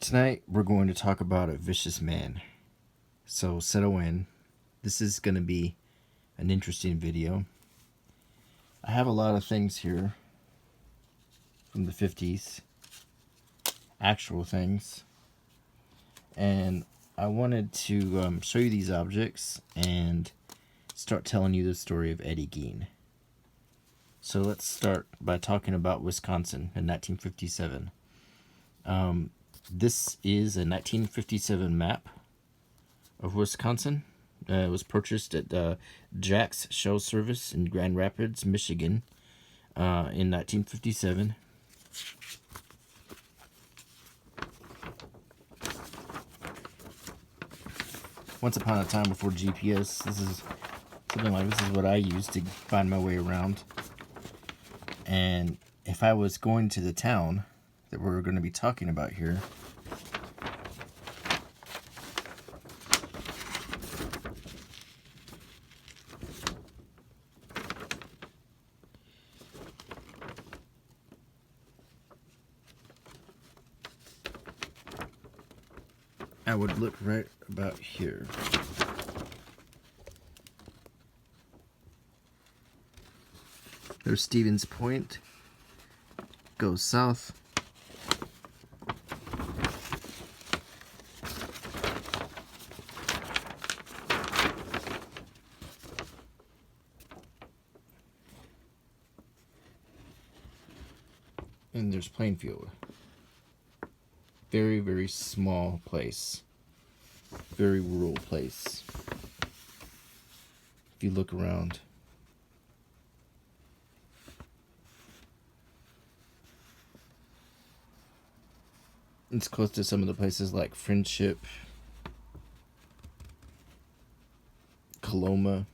Tonight we're going to talk about a vicious man. So settle in. This is going to be an interesting video. I have a lot of things here from the 50s. Actual things. And I wanted to show you these objects and start telling you the story of Eddie Gein. So let's start by talking about Wisconsin in 1957. This is a 1957 map of Wisconsin. It was purchased at Jack's Shell Service in Grand Rapids, Michigan in 1957. Once upon a time before GPS, this is what I used to find my way around. And if I was going to the town that we're going to be talking about here, I would look right about here. There's Stevens Point. Goes south. And there's Plainfield. Very, very small place. Very rural place. If you look around. It's close to some of the places like Friendship, Coloma.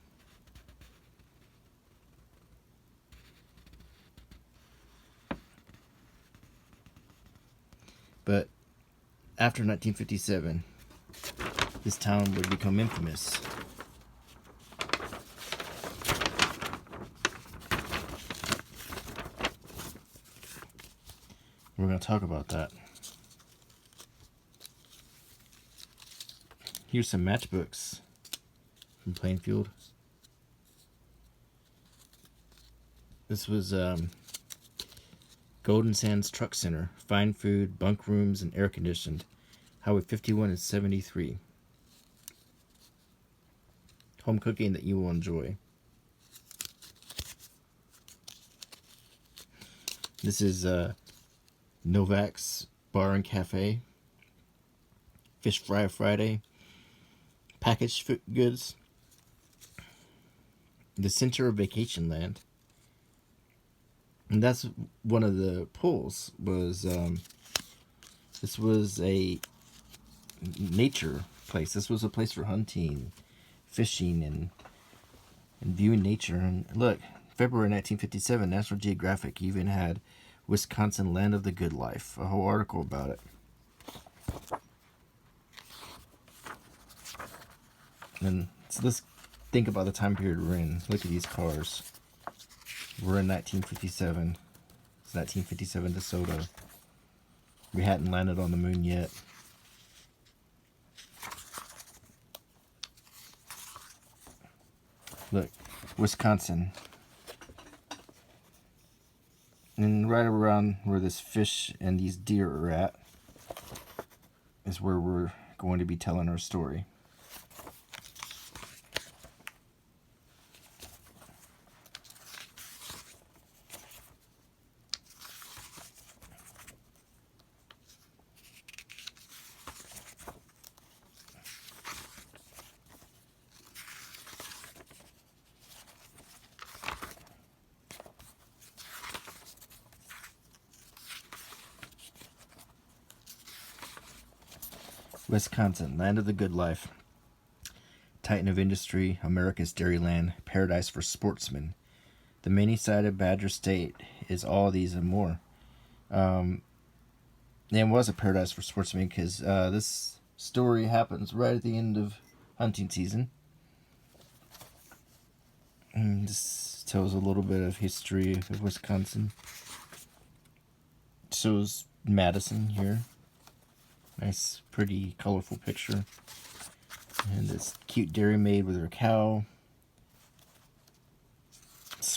But after 1957, this town would become infamous. We're going to talk about that. Here's some matchbooks from Plainfield. This was Golden Sands Truck Center. Fine food, bunk rooms, and air conditioned. Highway 51 and 73. Home cooking that you will enjoy. This is Novak's Bar and Cafe. Fish Fry Friday. Packaged food goods. The Center of Vacation Land. And that's one of the pulls. This was a nature place. This was a place for hunting, fishing, and viewing nature. And look, February 1957, National Geographic even had Wisconsin Land of the Good Life. A whole article about it. And so let's think about the time period we're in. Look at these cars. We're in 1957. It's 1957 DeSoto. We hadn't landed on the moon yet. Look, Wisconsin. And right around where this fish and these deer are at is where we're going to be telling our story. Wisconsin, land of the good life. Titan of industry, America's dairyland, paradise for sportsmen. The many-sided Badger State is all these and more. And it was a paradise for sportsmen because this story happens right at the end of hunting season. And this tells a little bit of history of Wisconsin. Shows Madison here. Nice, pretty, colorful picture. And this cute dairy maid with her cow.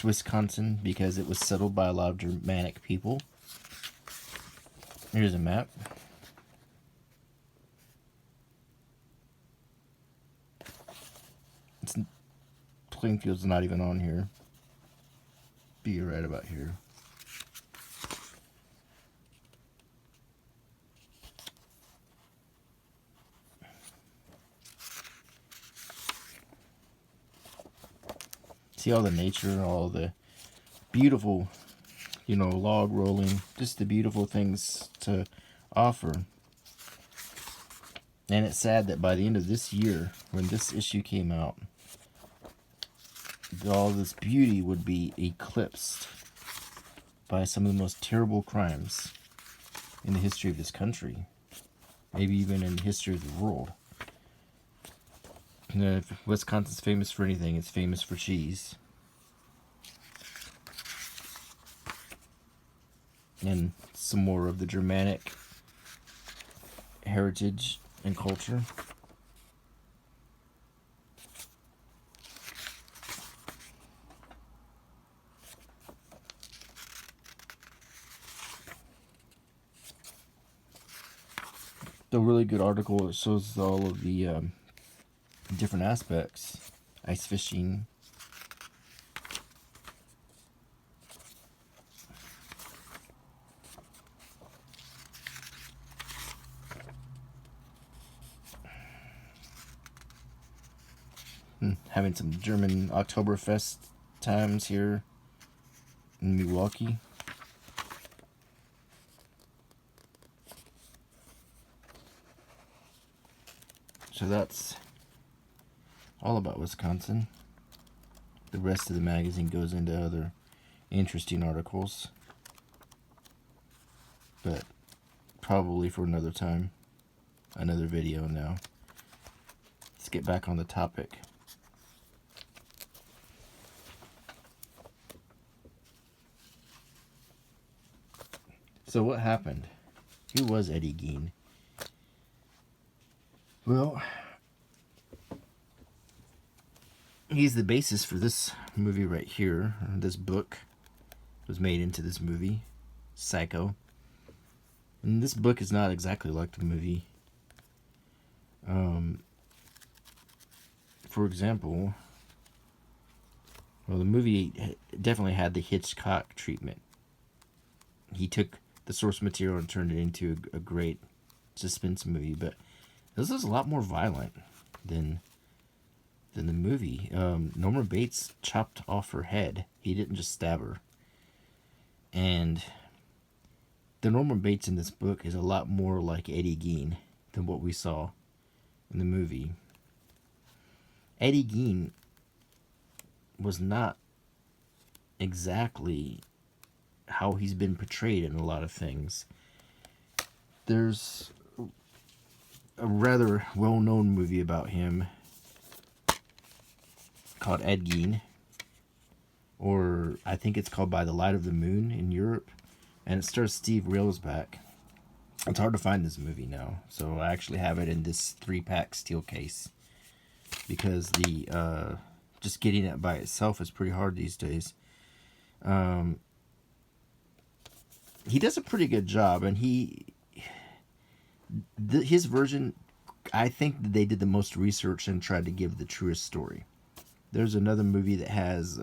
Wisconsin, because it was settled by a lot of Germanic people. Here's a map. Plainfield's not even on here. Be right about here. See all the nature, all the beautiful, log rolling, just the beautiful things to offer. And it's sad that by the end of this year, when this issue came out, all this beauty would be eclipsed by some of the most terrible crimes in the history of this country. Maybe even in the history of the world. If Wisconsin's famous for anything, it's famous for cheese. And some more of the Germanic heritage and culture. The really good article, it shows all of the different aspects. Ice fishing. Having some German Oktoberfest times here in Milwaukee. So that's all about Wisconsin. The rest of the magazine goes into other interesting articles, but probably for another time, another video now. Let's get back on the topic. So what happened? Who was Eddie Gein? Well, he's the basis for this movie right here. This book was made into this movie, Psycho. And this book is not exactly like the movie. For example, well, the movie definitely had the Hitchcock treatment. He took the source material and turned it into a great suspense movie, but this is a lot more violent than the movie. Norma Bates chopped off her head. He didn't just stab her. And the Norma Bates in this book is a lot more like Eddie Gein than what we saw in the movie. Eddie Gein was not exactly how he's been portrayed in a lot of things. There's a rather well-known movie about him called Ed Gein, or I think it's called By the Light of the Moon in Europe, and it stars Steve Railsback. It's hard to find this movie now, so I actually have it in this 3-pack steel case, because the just getting it by itself is pretty hard these days. He does a pretty good job, and his version, I think that they did the most research and tried to give the truest story. There's another movie that has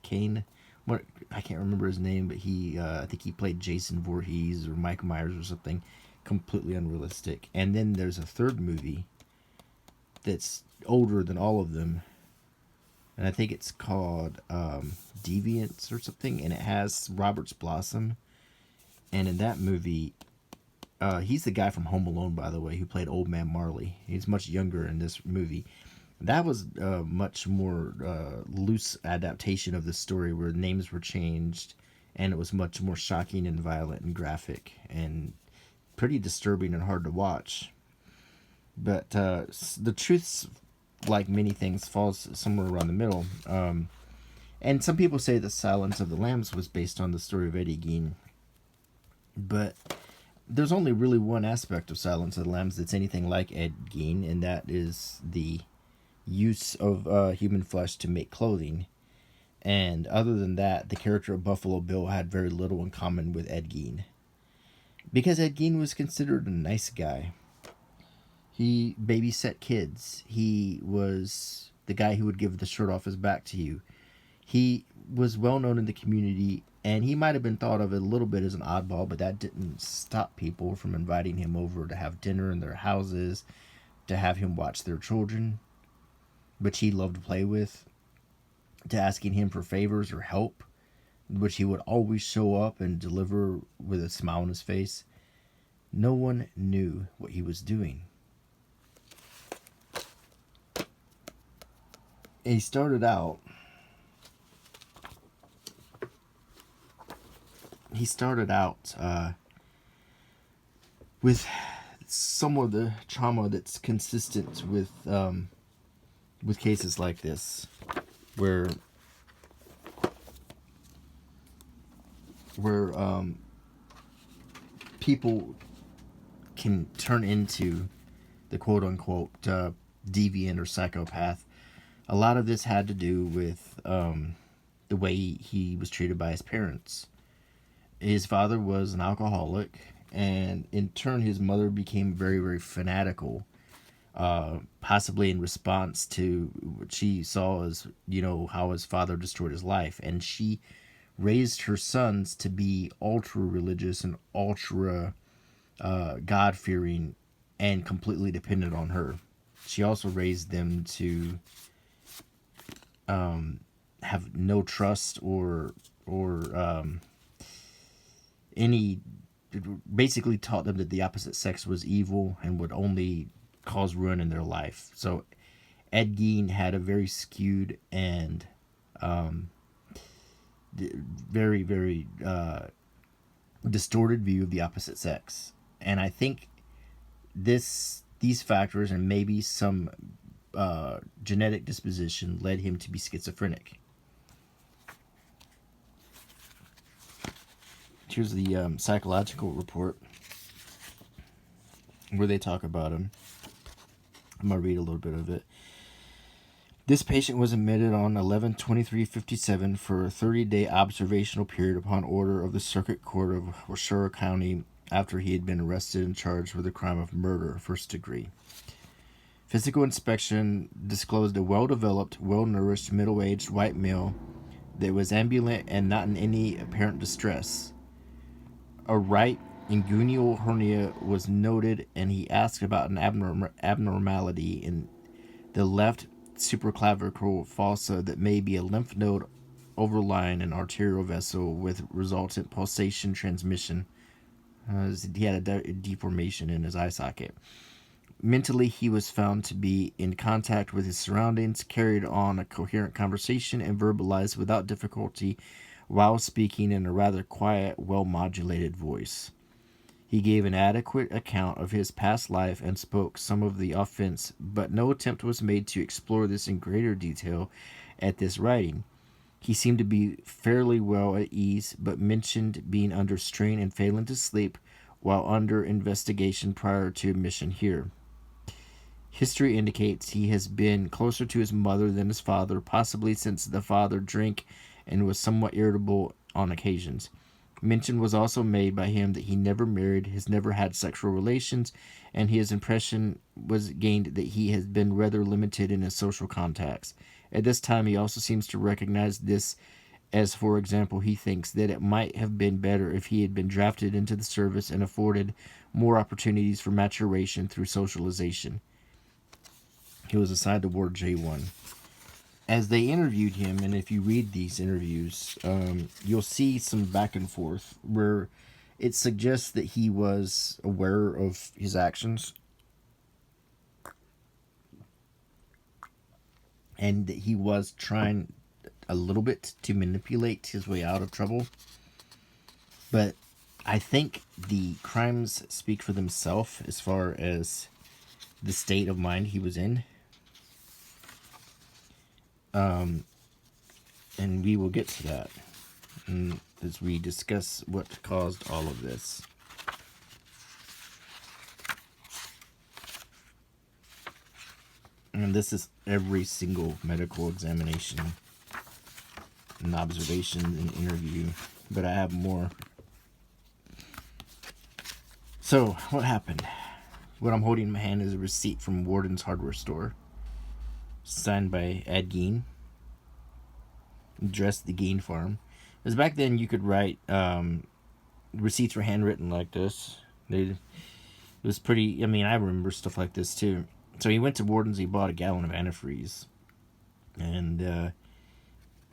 Kane, what, I can't remember his name, but I think he played Jason Voorhees or Mike Myers or something, completely unrealistic. And then there's a third movie that's older than all of them, and I think it's called Deviants or something, and it has Roberts Blossom. And in that movie, he's the guy from Home Alone, by the way, who played Old Man Marley. He's much younger in this movie. That was a much more loose adaptation of the story, where names were changed, and it was much more shocking and violent and graphic and pretty disturbing and hard to watch. But the truth's, like many things, falls somewhere around the middle. And some people say The Silence of the Lambs was based on the story of Eddie Gein. But there's only really one aspect of Silence of the Lambs that's anything like Ed Gein, and that is the use of human flesh to make clothing. And other than that, the character of Buffalo Bill had very little in common with Ed Gein. Because Ed Gein was considered a nice guy. He babysat kids. He was the guy who would give the shirt off his back to you. He was well known in the community, and he might have been thought of a little bit as an oddball, but that didn't stop people from inviting him over to have dinner in their houses, to have him watch their children, which he loved to play with, to asking him for favors or help, which he would always show up and deliver with a smile on his face. No one knew what he was doing. And he started out with some of the trauma that's consistent with cases like this, where people can turn into the quote-unquote deviant or psychopath. A lot of this had to do with the way he was treated by his parents. His father was an alcoholic, and in turn his mother became very, very fanatical, possibly in response to what she saw as, how his father destroyed his life. And she raised her sons to be ultra religious and ultra God-fearing and completely dependent on her. She also raised them to have no trust or any, basically taught them that the opposite sex was evil and would only cause ruin in their life. So Ed Gein had a very skewed and very, very distorted view of the opposite sex. And I think these factors and maybe some genetic disposition led him to be schizophrenic. Here's the psychological report where they talk about him. I'm going to read a little bit of it. This patient was admitted on 11/23/57 for a 30-day observational period upon order of the Circuit Court of Washoe County after he had been arrested and charged with the crime of murder, first degree. Physical inspection disclosed a well-developed, well-nourished, middle-aged white male that was ambulant and not in any apparent distress. A right inguinal hernia was noted, and he asked about an abnormality in the left supraclavicular fossa that may be a lymph node overlying an arterial vessel with resultant pulsation transmission. He had a deformation in his eye socket. Mentally, he was found to be in contact with his surroundings, carried on a coherent conversation, and verbalized without difficulty while speaking in a rather quiet, well-modulated voice. He gave an adequate account of his past life and spoke some of the offense, but no attempt was made to explore this in greater detail at this writing. He seemed to be fairly well at ease, but mentioned being under strain and failing to sleep while under investigation prior to admission here. History indicates he has been closer to his mother than his father, possibly since the father drank and was somewhat irritable on occasions. Mention was also made by him that he never married, has never had sexual relations, and his impression was gained that he has been rather limited in his social contacts. At this time, he also seems to recognize this as, for example, he thinks that it might have been better if he had been drafted into the service and afforded more opportunities for maturation through socialization. He was assigned to Ward J1. As they interviewed him, and if you read these interviews, you'll see some back and forth where it suggests that he was aware of his actions and that he was trying a little bit to manipulate his way out of trouble. But I think the crimes speak for themselves as far as the state of mind he was in. And we will get to that as we discuss what caused all of this. And this is every single medical examination and observation and interview. But I have more. So, what happened? What I'm holding in my hand is a receipt from Warden's hardware store, signed by Ed Gein, addressed the Gein farm. Because back then you could write, receipts were handwritten like this. It was pretty, I mean, I remember stuff like this too. So he went to Warden's, he bought a gallon of antifreeze. And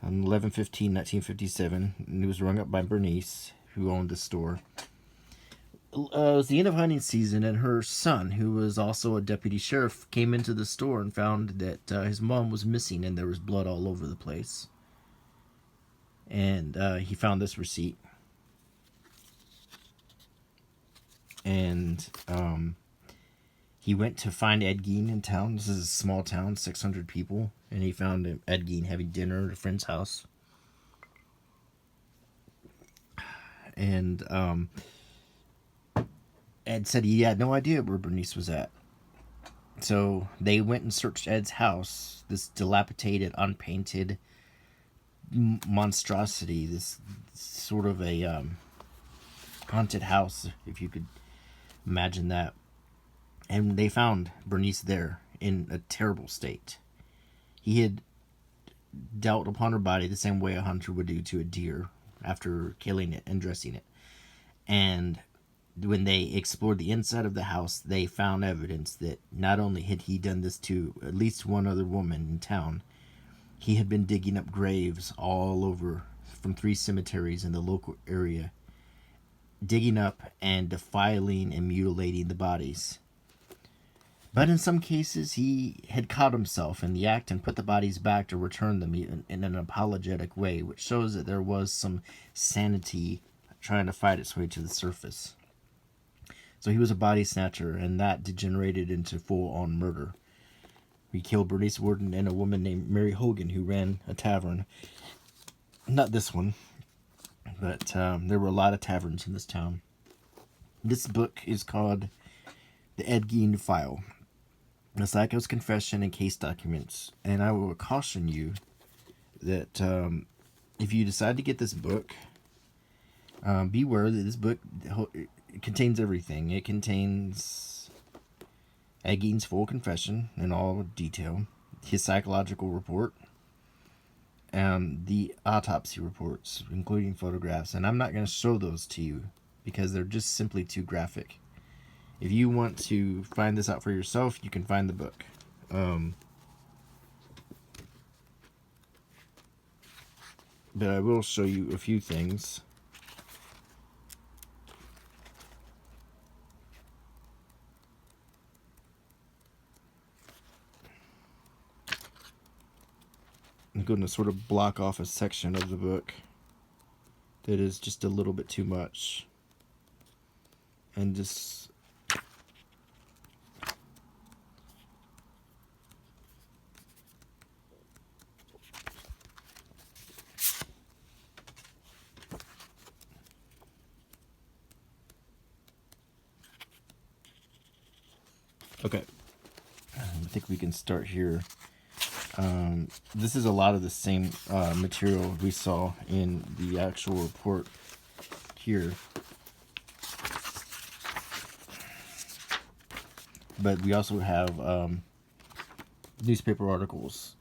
on 11/15/1957, he was rung up by Bernice, who owned the store. It was the end of hunting season, and her son, who was also a deputy sheriff, came into the store and found that his mom was missing and there was blood all over the place. And he found this receipt. And he went to find Ed Gein in town. This is a small town, 600 people. And he found Ed Gein having dinner at a friend's house. And Ed said he had no idea where Bernice was at. So they went and searched Ed's house, this dilapidated, unpainted monstrosity, this sort of a haunted house, if you could imagine that. And they found Bernice there in a terrible state. He had dealt upon her body the same way a hunter would do to a deer after killing it and dressing it. And when they explored the inside of the house, they found evidence that not only had he done this to at least one other woman in town, he had been digging up graves all over from 3 cemeteries in the local area, digging up and defiling and mutilating the bodies. But in some cases, he had caught himself in the act and put the bodies back to return them in an apologetic way, which shows that there was some sanity trying to fight its way to the surface. So he was a body snatcher, and that degenerated into full-on murder. He killed Bernice Warden and a woman named Mary Hogan, who ran a tavern. Not this one, but there were a lot of taverns in this town. This book is called The Ed Gein File, a psycho's confession and case documents. And I will caution you that if you decide to get this book, beware that this book contains everything. It contains Ed Gein's full confession in all detail, his psychological report, the autopsy reports, including photographs. And I'm not going to show those to you because they're just simply too graphic. If you want to find this out for yourself, you can find the book. But I will show you a few things. I'm going to sort of block off a section of the book that is just a little bit too much. And just... Okay. I think we can start here. This is a lot of the same material we saw in the actual report here. But we also have newspaper articles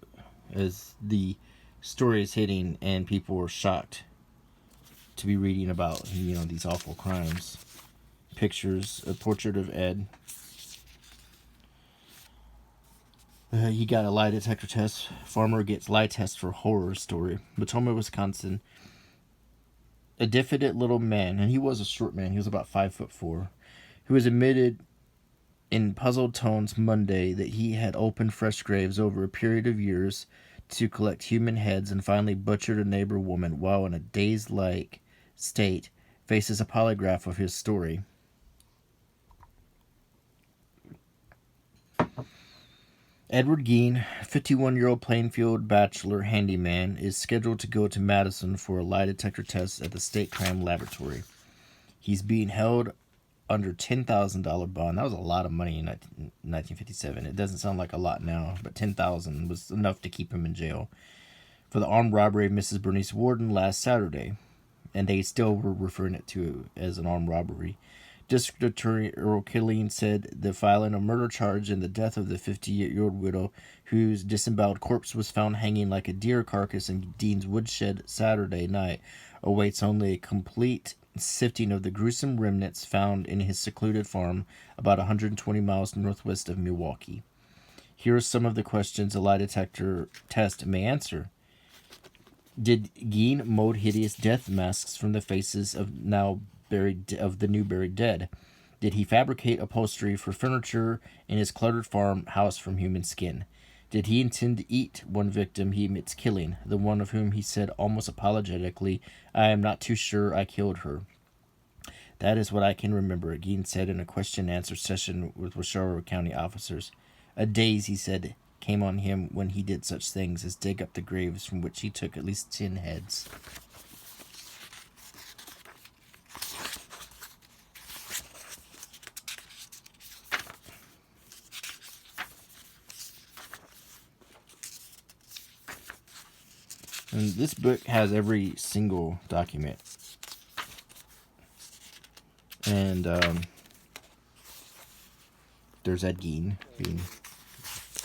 as the story is hitting and people are shocked to be reading about, these awful crimes. Pictures, a portrait of Ed. He got a lie detector test. Farmer gets lie test for horror story. Matoma, Wisconsin. A diffident little man, and he was a short man. He was about 5'4", who was admitted in puzzled tones Monday that he had opened fresh graves over a period of years to collect human heads and finally butchered a neighbor woman while in a dazed-like state faces a polygraph of his story. Edward Gein, 51-year-old Plainfield bachelor handyman, is scheduled to go to Madison for a lie detector test at the State Crime Laboratory. He's being held under $10,000 bond. That was a lot of money in 1957. It doesn't sound like a lot now, but $10,000 was enough to keep him in jail for the armed robbery of Mrs. Bernice Warden last Saturday, and they still were referring it to as an armed robbery. District Attorney Earl Killeen said the filing a murder charge in the death of the 58-year-old widow, whose disemboweled corpse was found hanging like a deer carcass in Dean's woodshed Saturday night, awaits only a complete sifting of the gruesome remnants found in his secluded farm about 120 miles northwest of Milwaukee. Here are some of the questions a lie detector test may answer. Did Gein mold hideous death masks from the faces of the new buried dead? Did he fabricate upholstery for furniture in his cluttered farmhouse from human skin? Did he intend to eat one victim he admits killing, the one of whom he said almost apologetically, "I am not too sure I killed her"? That is what I can remember, Gein said in a question-and-answer session with Washoe County officers. A daze, he said, came on him when he did such things as dig up the graves from which he took at least 10 heads. And this book has every single document. And there's Ed Gein being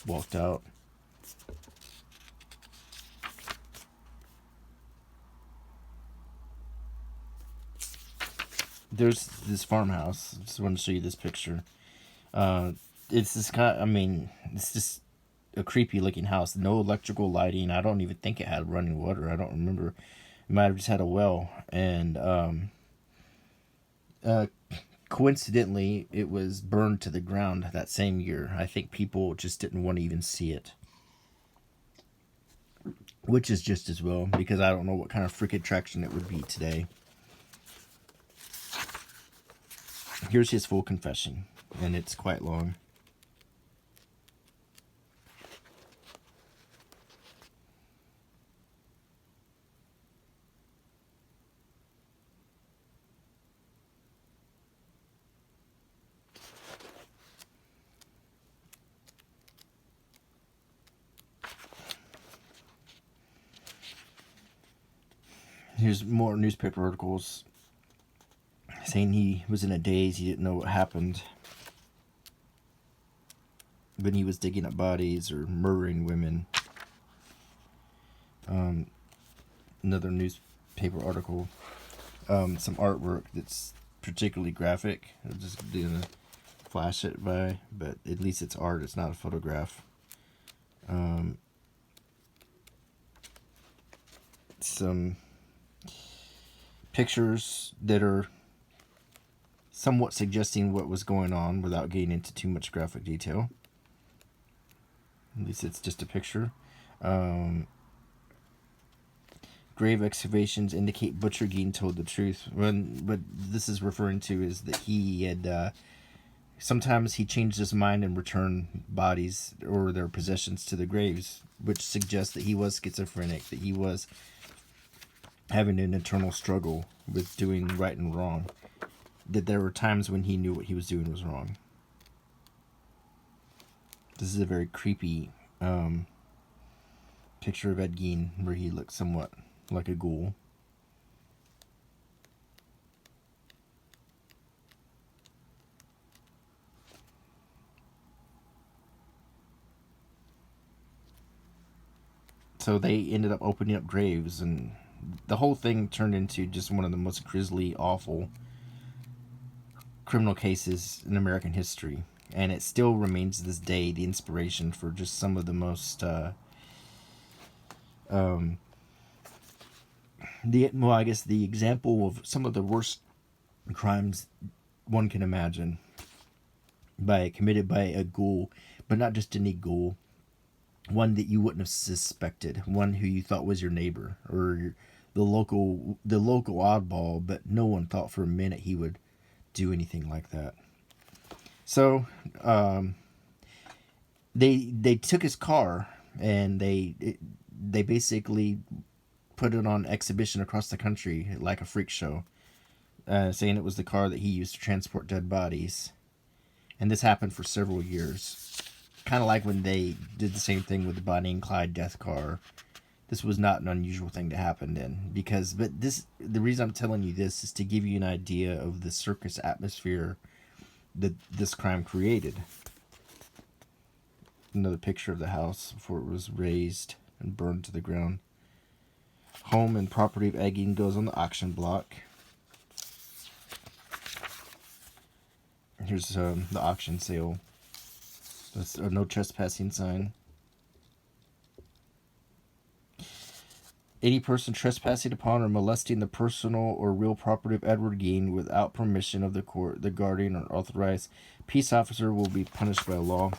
walked out. There's this farmhouse. I just want to show you this picture. It's this it's just a creepy looking house. No electrical lighting. I don't even think it had running water. I don't remember. It might have just had a well. And coincidentally, it was burned to the ground that same year. I think people just didn't want to even see it. Which is just as well, because I don't know what kind of freak attraction it would be today. Here's his full confession, and it's quite long. Here's more newspaper articles saying he was in a daze. He didn't know what happened when he was digging up bodies or murdering women. Another newspaper article. Some artwork that's particularly graphic. I'm just gonna flash it by, but at least it's art. It's not a photograph. Some pictures that are somewhat suggesting what was going on without getting into too much graphic detail. At least it's just a picture. Grave excavations indicate Butcher Gein told the truth. What this is referring to is that he had sometimes he changed his mind and returned bodies or their possessions to the graves, which suggests that he was schizophrenic, that he was having an internal struggle with doing right and wrong, that there were times when he knew what he was doing was wrong. This is a very creepy picture of Ed Gein, where he looks somewhat like a ghoul. So they ended up opening up graves, and the whole thing turned into just one of the most grisly, awful criminal cases in American history. And it still remains to this day the inspiration for just some of the most the example of some of the worst crimes one can imagine, committed by a ghoul, but not just any ghoul, one that you wouldn't have suspected, one who you thought was your neighbor or the local oddball, but no one thought for a minute he would do anything like that. So they took his car and they basically put it on exhibition across the country like a freak show. saying it was the car that he used to transport dead bodies. And this happened for several years. Kind of like when they did the same thing with the Bonnie and Clyde death car. This was not an unusual thing to happen then. The reason I'm telling you this is to give you an idea of the circus atmosphere that this crime created. Another picture of the house before it was razed and burned to the ground. Home and property of Eddie Gein goes on the auction block. Here's the auction sale. That's a no trespassing sign. Any person trespassing upon or molesting the personal or real property of Edward Gein without permission of the court, the guardian, or authorized peace officer will be punished by law.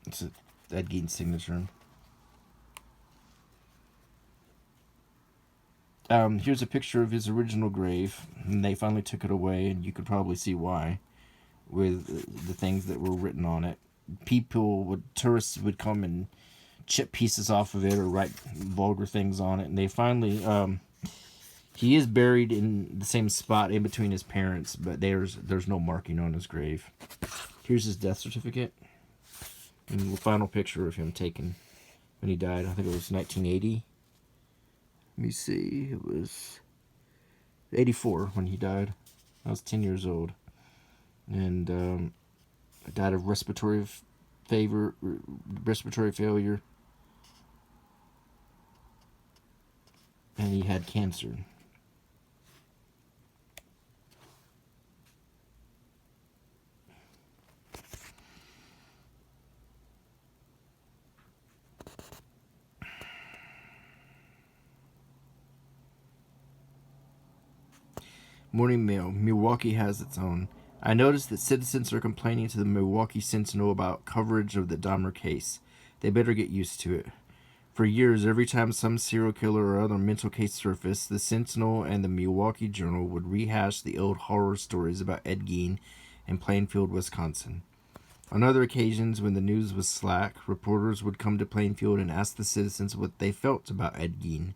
It's Ed Gein's signature. Here's a picture of his original grave, and they finally took it away, and you could probably see why, with the things that were written on it. Tourists would come and chip pieces off of it or write vulgar things on it, and they finally, he is buried in the same spot in between his parents, but there's no marking on his grave. Here's his death certificate, and the final picture of him taken when he died. I think it was 1980. Let me see. It was 84 when he died. I was 10 years old. And I died of respiratory failure. And he had cancer. Morning Mail. Milwaukee has its own. I noticed that citizens are complaining to the Milwaukee Sentinel about coverage of the Dahmer case. They better get used to it. For years, every time some serial killer or other mental case surfaced, the Sentinel and the Milwaukee Journal would rehash the old horror stories about Ed Gein in Plainfield, Wisconsin. On other occasions, when the news was slack, reporters would come to Plainfield and ask the citizens what they felt about Ed Gein.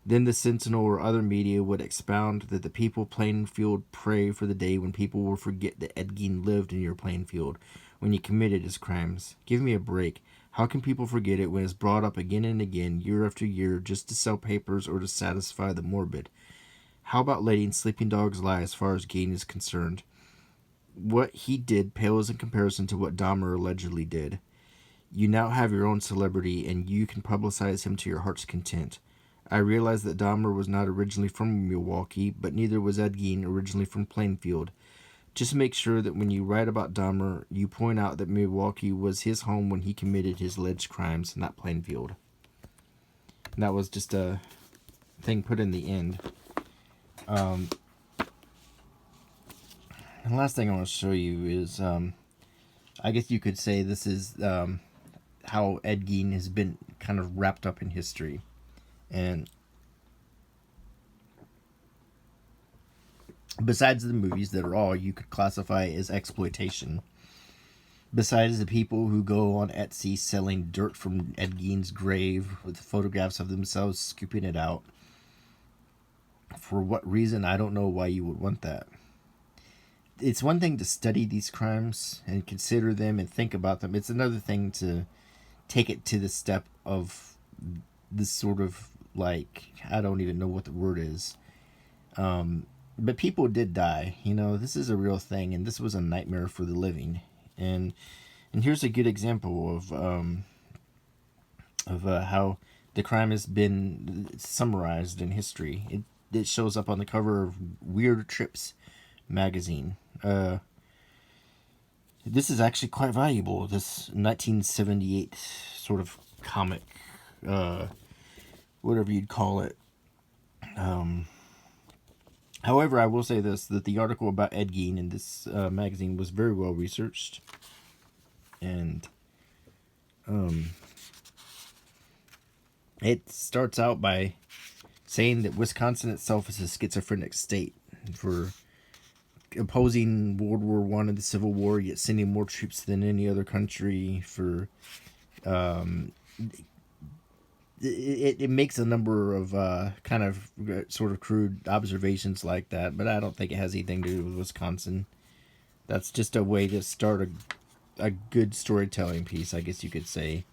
Then the Sentinel or other media would expound that the people Plainfield pray for the day when people will forget that Ed Gein lived in your Plainfield when he committed his crimes. Give me a break. How can people forget it when it's brought up again and again, year after year, just to sell papers or to satisfy the morbid? How about letting sleeping dogs lie as far as Gein is concerned? What he did pales in comparison to what Dahmer allegedly did. You now have your own celebrity, and you can publicize him to your heart's content. I realize that Dahmer was not originally from Milwaukee, but neither was Ed Gein originally from Plainfield. Just make sure that when you write about Dahmer, you point out that Milwaukee was his home when he committed his alleged crimes, not Plainfield. And that was just a thing put in the end. And the last thing I want to show you is, I guess you could say this is how Ed Gein has been kind of wrapped up in history. And besides the movies that are all you could classify as exploitation, besides the people who go on Etsy selling dirt from Ed Gein's grave with photographs of themselves scooping it out, for what reason, I don't know why you would want that. It's one thing to study these crimes and consider them and think about them. It's another thing to take it to the step of this sort of, like, I don't even know what the word is. But people did die. This is a real thing, and this was a nightmare for the living. And here's a good example of how the crime has been summarized in history. It shows up on the cover of Weird Trips magazine. This is actually quite valuable. This 1978 sort of comic, whatever you'd call it. However, I will say this, that the article about Ed Gein in this magazine was very well researched. And it starts out by saying that Wisconsin itself is a schizophrenic state. For opposing World War I and the Civil War, yet sending more troops than any other country for. It makes a number of kind of sort of crude observations like that, but I don't think it has anything to do with Wisconsin. That's just a way to start a good storytelling piece, I guess you could say,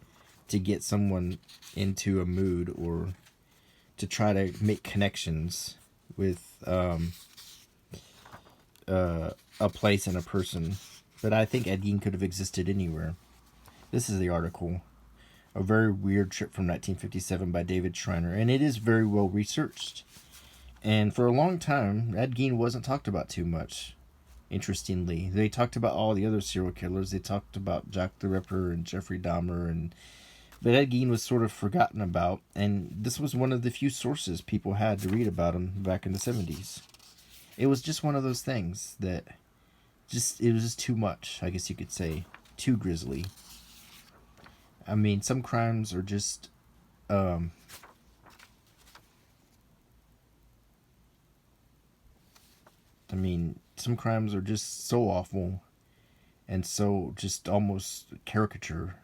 to get someone into a mood or to try to make connections with a place and a person. But I think Ed Gein could have existed anywhere. This is the article. A Very Weird Trip from 1957 by David Schreiner. And it is very well researched. And for a long time, Ed Gein wasn't talked about too much. Interestingly, they talked about all the other serial killers. They talked about Jack the Ripper and Jeffrey Dahmer, but Ed Gein was sort of forgotten about. And this was one of the few sources people had to read about him back in the 70s. It was just one of those things that it was just too much, I guess you could say, too grisly. I mean, some crimes are just some crimes are just so awful and so just almost caricature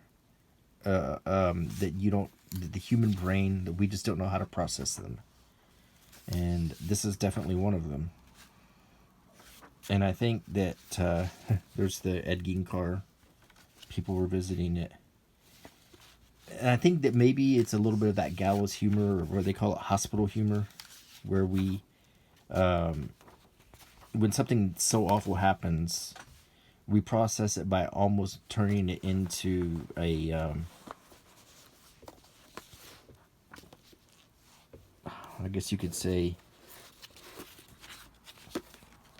that the human brain, that we just don't know how to process them. And this is definitely one of them. And I think that there's the Ed Gein car. People were visiting it. And I think that maybe it's a little bit of that gallows humor, or what they call it, hospital humor, where we, when something so awful happens, we process it by almost turning it into I guess you could say,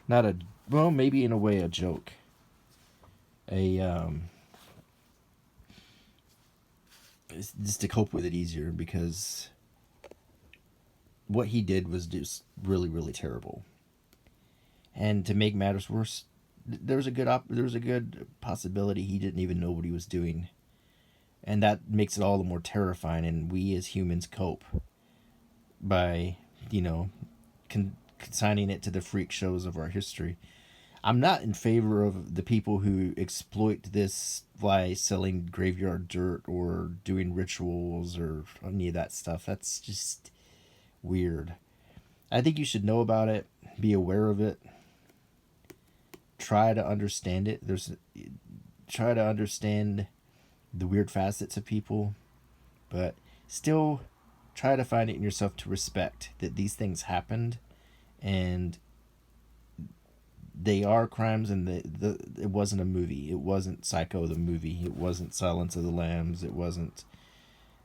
maybe in a way a joke. Just to cope with it easier, because what he did was just really, really terrible. And to make matters worse, there was a good possibility he didn't even know what he was doing, and that makes it all the more terrifying. And we as humans cope by, consigning it to the freak shows of our history. I'm not in favor of the people who exploit this by selling graveyard dirt or doing rituals or any of that stuff. That's just weird. I think you should know about it, be aware of it, try to understand it. Try to understand the weird facets of people, but still try to find it in yourself to respect that these things happened, and they are crimes, and it wasn't a movie. It wasn't Psycho the movie. It wasn't Silence of the Lambs. It wasn't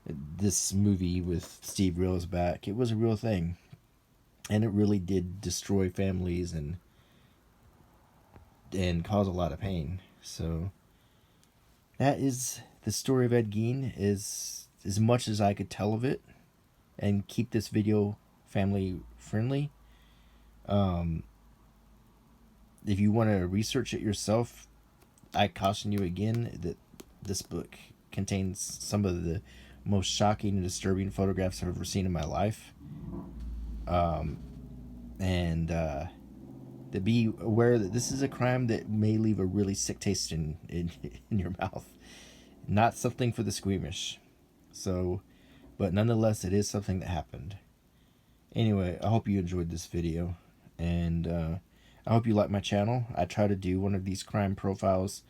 this movie with Steve Railsback. It was a real thing, and it really did destroy families and cause a lot of pain. So that is the story of Ed Gein, is as much as I could tell of it, and keep this video family friendly. If you want to research it yourself, I caution you again that this book contains some of the most shocking and disturbing photographs I've ever seen in my life. And to be aware that this is a crime that may leave a really sick taste in your mouth. Not something for the squeamish. So, but nonetheless, it is something that happened. Anyway, I hope you enjoyed this video, and I hope you like my channel. I try to do one of these crime profiles,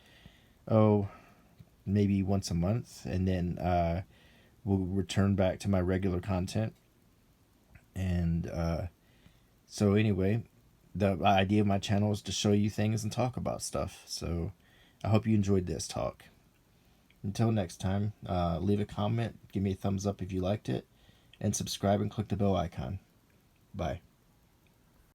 maybe once a month, and then we'll return back to my regular content. And so anyway, the idea of my channel is to show you things and talk about stuff. So I hope you enjoyed this talk. Until next time, leave a comment, give me a thumbs up if you liked it, and subscribe and click the bell icon. Bye.